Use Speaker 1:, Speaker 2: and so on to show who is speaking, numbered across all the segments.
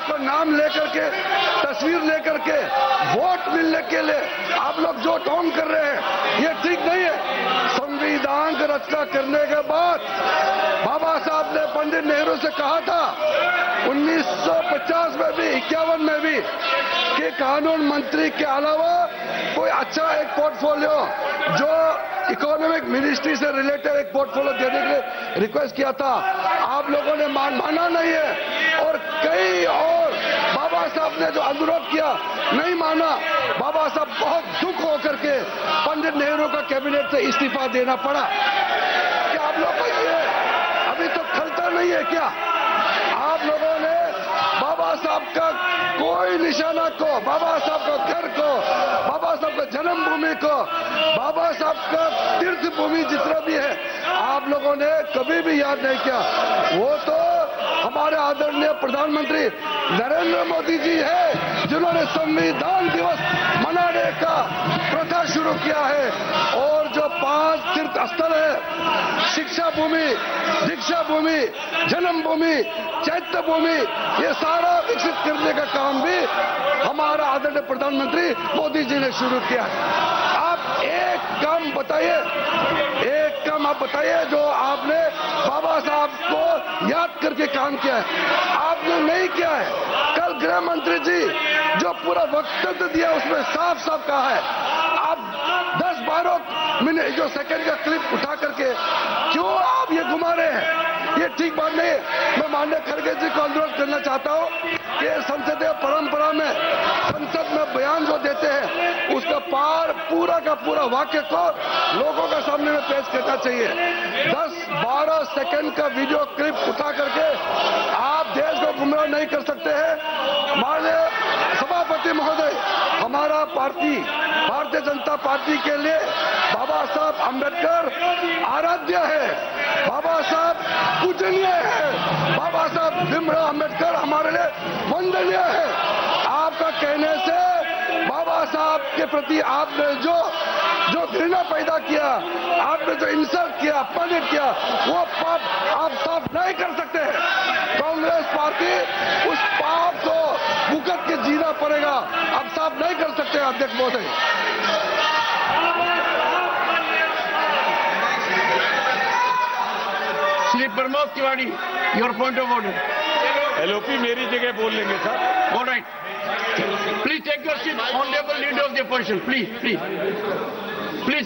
Speaker 1: लोग को नाम लेकर के, तस्वीर लेकर के वोट मिलने के लिए आप लोग जो ढोंग कर रहे हैं, ये ठीक नहीं है। संविधान की रचना करने के बाद बाबा साहब ने पंडित नेहरू से कहा था 1950 में भी, 51 में भी, कि कानून मंत्री के अलावा कोई अच्छा एक पोर्टफोलियो जो इकोनॉमिक मिनिस्ट्री से रिलेटेड एक पोर्टफोलियो देने के लिए रिक्वेस्ट किया था। आप लोगों ने माना नहीं है, और कई और बाबा साहब ने जो अनुरोध किया नहीं माना। बाबा साहब बहुत दुख होकर के पंडित नेहरू का कैबिनेट से इस्तीफा देना पड़ा। क्या आप लोग को ये अभी तो खलता नहीं है क्या? आप लोगों ने बाबा साहब का कोई निशाना को, बाबा साहब का घर को, बाबा साहब का जन्मभूमि को, बाबा साहब का तीर्थ भूमि जितना भी है, आप लोगों ने कभी भी याद नहीं किया। वो तो हमारे आदरणीय प्रधानमंत्री नरेंद्र मोदी जी है जिन्होंने संविधान दिवस मनाने का प्रथा शुरू किया है, और जो 5 तीर्थ स्थल है, शिक्षा भूमि, दीक्षा भूमि, जन्मभूमि, चैत्य भूमि, ये सारा विकसित करने का काम भी हमारा आदरणीय प्रधानमंत्री मोदी जी ने शुरू किया है। आप एक काम बताइए, एक काम आप बताइए जो आपने बाबा साहब को याद करके काम किया है। आपने नहीं किया है। कल गृह मंत्री जी जो पूरा वक्तव्य दिया उसमें साफ साफ कहा है, आप 10-12 मिनट जो सेकंड का क्लिप उठा करके क्यों आप ये घुमा रहे हैं? ये ठीक बात नहीं है। मैं माननीय खड़गे जी को अनुरोध करना चाहता हूं कि संसदीय परंपरा में संसद में बयान जो देते हैं उसका पूरा का पूरा वाक्य को लोगों के सामने में पेश करना चाहिए। 10-12 सेकंड का वीडियो क्लिप उठा करके आप देश को गुमराह नहीं कर सकते हैं। माननीय सभापति महोदय, हमारा पार्टी भारतीय जनता पार्टी के लिए बाबा साहब अम्बेडकर आराध्य है, बाबा साहब पूजनीय है, बाबा साहब भीमराव अम्बेडकर हमारे लिए वंदनीय है। आपका कहने से बाबा साहब के प्रति आपने जो घृणा पैदा किया, आपने जो इंसल्ट किया, अपमानित किया, वो पाप आप साफ नहीं कर सकते हैं। कांग्रेस पार्टी उस पाप को भुगत के जीना पड़ेगा। आप साफ नहीं कर सकते अध्यक्ष महोदय।
Speaker 2: Shri Pramod Tiwari, your point of order.
Speaker 3: LOP मेरी जगह बोल लेंगे sir.
Speaker 2: All right, please take your seat, honourable leader of the opposition, please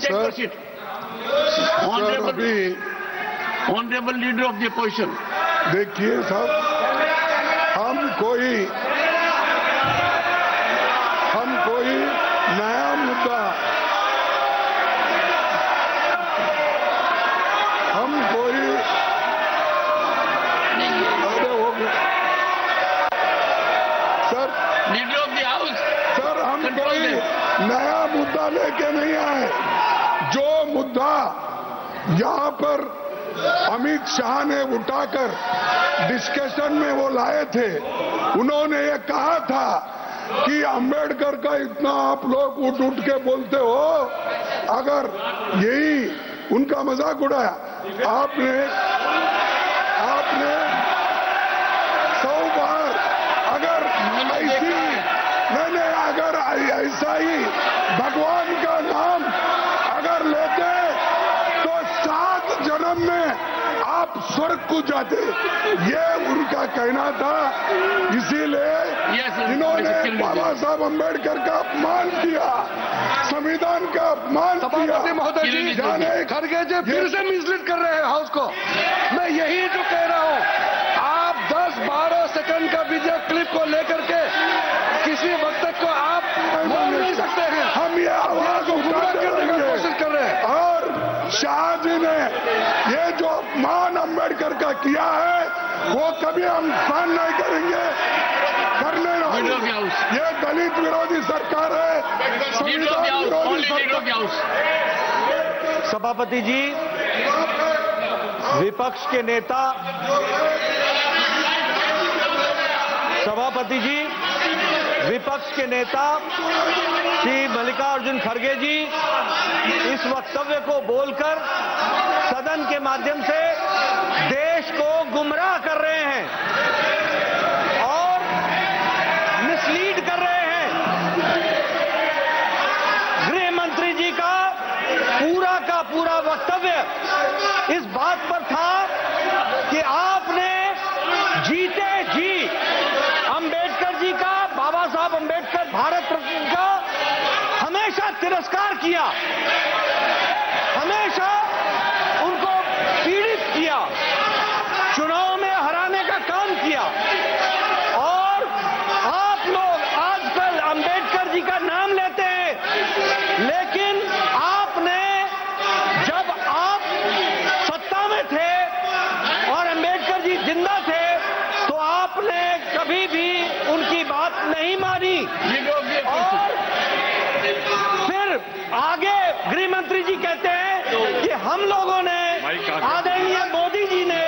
Speaker 2: take your seat. Honourable leader of the opposition.
Speaker 1: देखिए साहब, हम कोई नया मुद्दा,
Speaker 2: leader of the house
Speaker 1: sir, हम कोई नया मुद्दा लेके नहीं आए। जो मुद्दा यहाँ पर अमित शाह ने उठाकर डिस्कशन में वो लाए थे, उन्होंने ये कहा था कि अंबेडकर का इतना आप लोग उठ के बोलते हो, अगर यही उनका मजाक उड़ाया आपने 100 बार, अगर ऐसा ही भगवान का नाम अगर लेते तो 7 जन्म में आप स्वर्ग को जाते, ये उनका कहना था। इसीलिए इन्होंने बाबा साहब अम्बेडकर का अपमान किया, संविधान का अपमान किया। महोदय जी, खड़गे जी फिर से मिसलीड कर रहे हैं हाउस को। मैं यही जो कह रहा हूँ, आप 10-12 सेकंड का वीडियो क्लिप को लेकर के किसी वक्त को आप बोल नहीं सकते हैं। हम ये आवाज उठाने की कोशिश कर रहे हैं। और शाह जी ने ये जो अपमान अम्बेडकर का किया है वो कभी हम सहन नहीं करेंगे, करने नहीं। ये दलित विरोधी सरकार है, संविधान विरोधी सरकार।
Speaker 4: सभापति जी, विपक्ष के नेता, सभापति जी, विपक्ष के नेता श्री मल्लिकार्जुन खड़गे जी इस वक्तव्य को बोलकर सदन के माध्यम से देश को गुमराह कर रहे हैं और तिरस्कार किया, हमेशा उनको पीड़ित किया, चुनाव में हराने का काम किया। और आप लोग आजकल अंबेडकर जी का नाम लेते हैं, लेकिन आपने जब आप सत्ता में थे और अंबेडकर जी जिंदा थे तो आपने कभी भी उनकी बात नहीं मानी। और फिर आगे गृह मंत्री जी कहते हैं कि हम लोगों ने आदरणीय मोदी जी ने,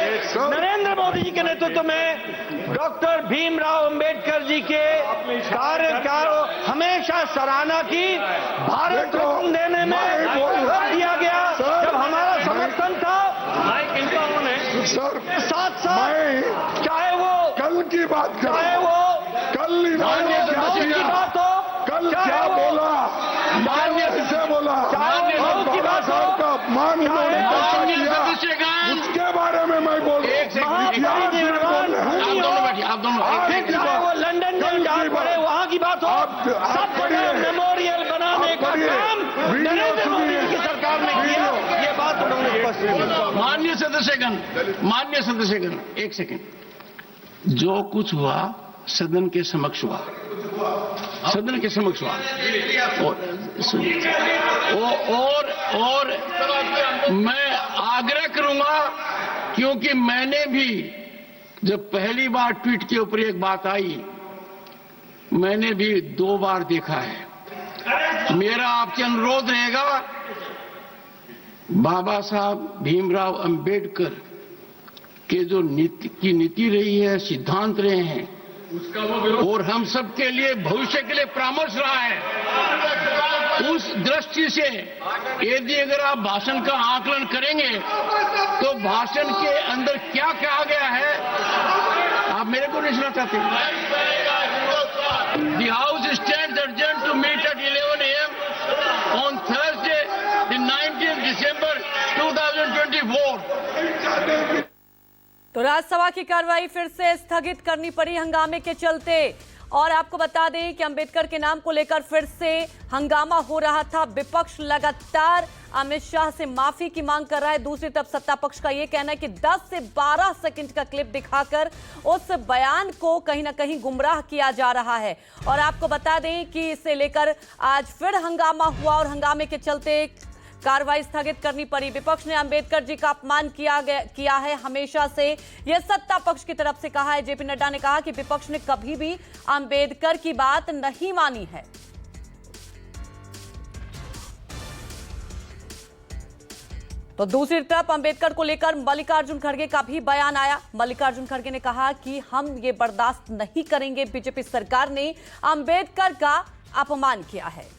Speaker 4: नरेंद्र मोदी जी के नेतृत्व में डॉक्टर भीमराव अंबेडकर जी के कार्य का हमेशा सराहना की। भारत रत्न देने में दिया गया जब हमारा समर्थन था, साथ साथ चाहे वो
Speaker 1: कल की बात करो,
Speaker 4: चाहे वो
Speaker 1: कल
Speaker 4: की बात हो,
Speaker 1: कल क्या बोला, मान्य से बोला,
Speaker 4: की बात हो,
Speaker 1: का अपमान किया, उसके बारे में मैं बोल
Speaker 2: आप दोनों
Speaker 4: वो लंदन में जान पड़े वहां की बात हो, सब जगह मेमोरियल बनाने का काम नरेंद्र मोदी जी की सरकार ने किया। ये बात उन्होंने स्पष्ट की।
Speaker 2: मान्य सदस्यगण, एक सेकंड। जो कुछ हुआ सदन के समक्ष हुआ, सदन के समक्ष हुआ। और मैं आग्रह करूंगा, क्योंकि मैंने भी जब पहली बार ट्वीट के ऊपर एक बात आई, मैंने भी 2 बार देखा है। मेरा आपसे अनुरोध रहेगा, बाबा साहब भीमराव अंबेडकर के जो नीति रही है, सिद्धांत रहे हैं, और हम सब के लिए भविष्य के लिए परामर्श रहा है, उस दृष्टि से यदि अगर आप भाषण का आकलन करेंगे तो भाषण के अंदर क्या कहा गया है आप मेरे को नहीं सुना चाहते। The House stands adjourned to meet at 11 a.m. on Thursday, the 19th December 2024.
Speaker 5: तो राज्यसभा की कार्रवाई फिर से स्थगित करनी पड़ी हंगामे के चलते। और आपको बता दें कि अंबेडकर के नाम को लेकर फिर से हंगामा हो रहा था। विपक्ष लगातार अमित शाह से माफी की मांग कर रहा है। दूसरी तरफ सत्ता पक्ष का यह कहना है कि 10 से 12 सेकंड का क्लिप दिखाकर उस बयान को कहीं ना कहीं गुमराह किया जा रहा है। और आपको बता दें कि इसे लेकर आज फिर हंगामा हुआ और हंगामे के चलते कार्रवाई स्थगित करनी पड़ी। विपक्ष ने अंबेडकर जी का अपमान किया है हमेशा से, यह सत्ता पक्ष की तरफ से कहा है। जेपी नड्डा ने कहा कि विपक्ष ने कभी भी अंबेडकर की बात नहीं मानी है। तो दूसरी तरफ अंबेडकर को लेकर मल्लिकार्जुन खड़गे का भी बयान आया। मल्लिकार्जुन खड़गे ने कहा कि हम ये बर्दाश्त नहीं करेंगे, बीजेपी सरकार ने अंबेडकर का अपमान किया है।